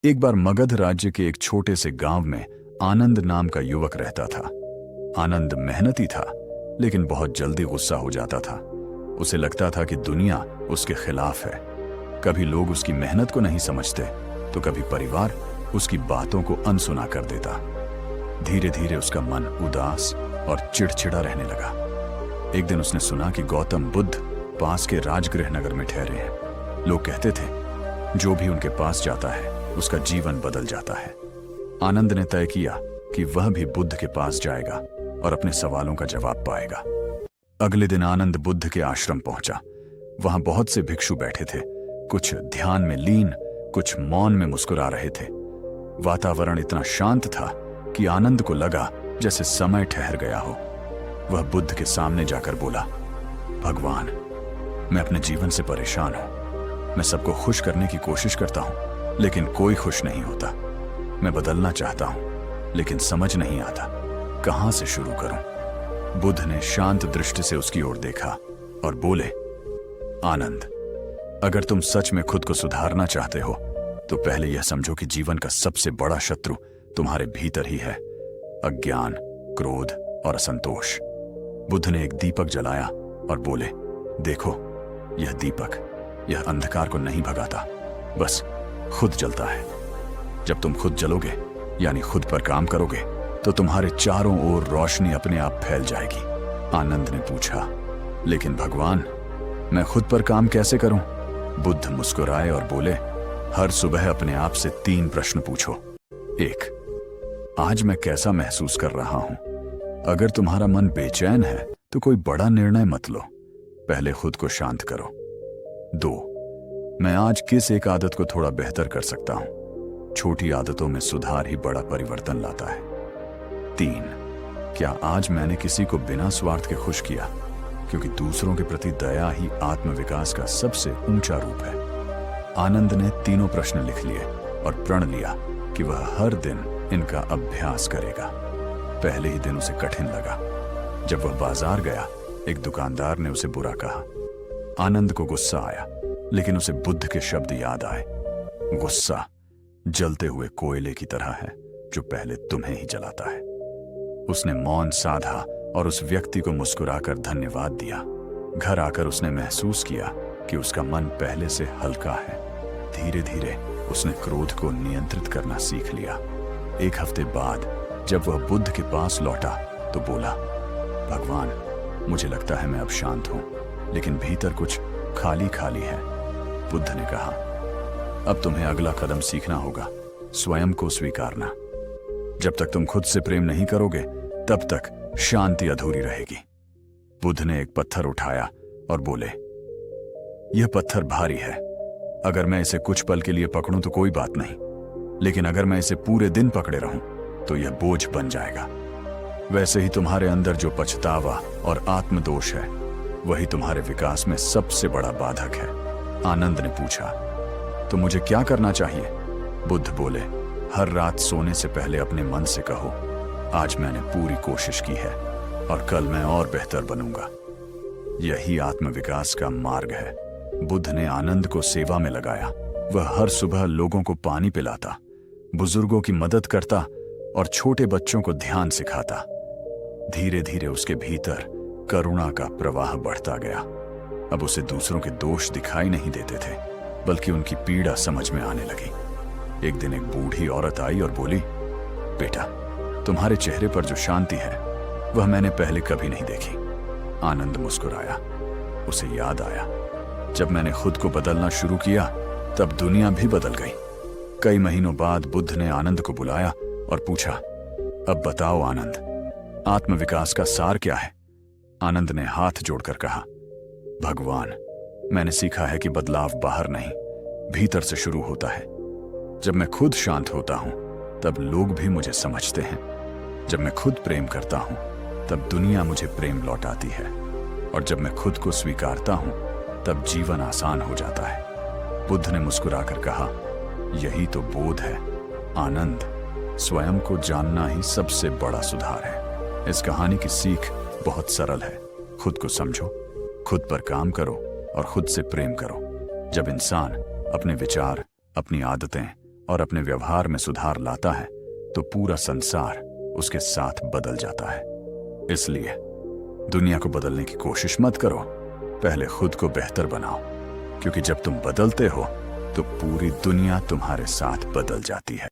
एक बार मगध राज्य के एक छोटे से गांव में आनंद नाम का युवक रहता था। आनंद मेहनती था, लेकिन बहुत जल्दी गुस्सा हो जाता था। उसे लगता था कि दुनिया उसके खिलाफ है। कभी लोग उसकी मेहनत को नहीं समझते, तो कभी परिवार उसकी बातों को अनसुना कर देता। धीरे धीरे उसका मन उदास और चिड़चिड़ा रहने लगा। एक दिन उसने सुना कि गौतम बुद्ध पास के राजगृह नगर में ठहरे हैं। लोग कहते थे, जो भी उनके पास जाता है उसका जीवन बदल जाता है। आनंद ने तय किया कि वह भी बुद्ध के पास जाएगा और अपने सवालों का जवाब पाएगा। अगले दिन आनंद बुद्ध के आश्रम पहुंचा। वहां बहुत से भिक्षु बैठे थे, कुछ ध्यान में लीन, कुछ मौन में मुस्कुरा रहे थे। वातावरण इतना शांत था कि आनंद को लगा जैसे समय ठहर गया हो। वह बुद्ध के सामने जाकर बोला, भगवान, मैं अपने जीवन से परेशान हूं। मैं सबको खुश करने की कोशिश करता हूं, लेकिन कोई खुश नहीं होता। मैं बदलना चाहता हूं, लेकिन समझ नहीं आता कहां से शुरू करूं। बुद्ध ने शांत दृष्टि से उसकी ओर देखा और बोले, आनंद, अगर तुम सच में खुद को सुधारना चाहते हो तो पहले यह समझो कि जीवन का सबसे बड़ा शत्रु तुम्हारे भीतर ही है, अज्ञान, क्रोध और असंतोष। बुद्ध ने एक दीपक जलाया और बोले, देखो, यह दीपक यह अंधकार को नहीं भगाता, बस खुद जलता है। जब तुम खुद जलोगे, यानी खुद पर काम करोगे, तो तुम्हारे चारों ओर रोशनी अपने आप फैल जाएगी। आनंद ने पूछा, लेकिन भगवान, मैं खुद पर काम कैसे करूं? बुद्ध मुस्कुराए और बोले, हर सुबह अपने आप से 3 प्रश्न पूछो। 1, आज मैं कैसा महसूस कर रहा हूं? अगर तुम्हारा मन बेचैन है तो कोई बड़ा निर्णय मत लो, पहले खुद को शांत करो। 2, मैं आज किस एक आदत को थोड़ा बेहतर कर सकता हूं? छोटी आदतों में सुधार ही बड़ा परिवर्तन लाता है। 3, क्या आज मैंने किसी को बिना स्वार्थ के खुश किया? क्योंकि दूसरों के प्रति दया ही आत्मविकास का सबसे ऊंचा रूप है। आनंद ने तीनों प्रश्न लिख लिए और प्रण लिया कि वह हर दिन इनका अभ्यास करेगा। पहले ही दिन उसे कठिन लगा। जब वह बाजार गया, एक दुकानदार ने उसे बुरा कहा। आनंद को गुस्सा आया, लेकिन उसे बुद्ध के शब्द याद आए, गुस्सा जलते हुए कोयले की तरह है जो पहले तुम्हें ही जलाता है। उसने मौन साधा और उस व्यक्ति को मुस्कुराकर धन्यवाद दिया। घर आकर उसने महसूस किया कि उसका मन पहले से हल्का है। धीरे धीरे उसने क्रोध को नियंत्रित करना सीख लिया। 1 हफ्ते बाद जब वह बुद्ध के पास लौटा तो बोला, भगवान, मुझे लगता है मैं अब शांत हूं, लेकिन भीतर कुछ खाली खाली है। बुद्ध ने कहा, अब तुम्हें अगला कदम सीखना होगा, स्वयं को स्वीकारना। जब तक तुम खुद से प्रेम नहीं करोगे, तब तक शांति अधूरी रहेगी। बुद्ध ने एक पत्थर उठाया और बोले, यह पत्थर भारी है। अगर मैं इसे कुछ पल के लिए पकड़ूं तो कोई बात नहीं, लेकिन अगर मैं इसे पूरे दिन पकड़े रहूं तो यह बोझ बन जाएगा। वैसे ही तुम्हारे अंदर जो पछतावा और आत्मदोष है, वही तुम्हारे विकास में सबसे बड़ा बाधक है। आनंद ने पूछा, तो मुझे क्या करना चाहिए? बुद्ध बोले, हर रात सोने से पहले अपने मन से कहो, आज मैंने पूरी कोशिश की है और कल मैं और बेहतर बनूंगा। यही आत्मविकास का मार्ग है। बुद्ध ने आनंद को सेवा में लगाया। वह हर सुबह लोगों को पानी पिलाता, बुजुर्गों की मदद करता और छोटे बच्चों को ध्यान सिखाता। धीरे धीरे उसके भीतर करुणा का प्रवाह बढ़ता गया। अब उसे दूसरों के दोष दिखाई नहीं देते थे, बल्कि उनकी पीड़ा समझ में आने लगी। एक दिन एक बूढ़ी औरत आई और बोली, बेटा, तुम्हारे चेहरे पर जो शांति है वह मैंने पहले कभी नहीं देखी। आनंद मुस्कुराया। उसे याद आया, जब मैंने खुद को बदलना शुरू किया तब दुनिया भी बदल गई। कई महीनों बाद बुद्ध ने आनंद को बुलाया और पूछा, अब बताओ आनंद, आत्मविकास का सार क्या है? आनंद ने हाथ जोड़कर कहा, भगवान, मैंने सीखा है कि बदलाव बाहर नहीं, भीतर से शुरू होता है। जब मैं खुद शांत होता हूं तब लोग भी मुझे समझते हैं। जब मैं खुद प्रेम करता हूं तब दुनिया मुझे प्रेम लौटाती है, और जब मैं खुद को स्वीकारता हूं तब जीवन आसान हो जाता है। बुद्ध ने मुस्कुराकर कहा, यही तो बोध है आनंद, स्वयं को जानना ही सबसे बड़ा सुधार है। इस कहानी की सीख बहुत सरल है, खुद को समझो, खुद पर काम करो और खुद से प्रेम करो। जब इंसान अपने विचार, अपनी आदतें और अपने व्यवहार में सुधार लाता है तो पूरा संसार उसके साथ बदल जाता है। इसलिए दुनिया को बदलने की कोशिश मत करो, पहले खुद को बेहतर बनाओ, क्योंकि जब तुम बदलते हो तो पूरी दुनिया तुम्हारे साथ बदल जाती है।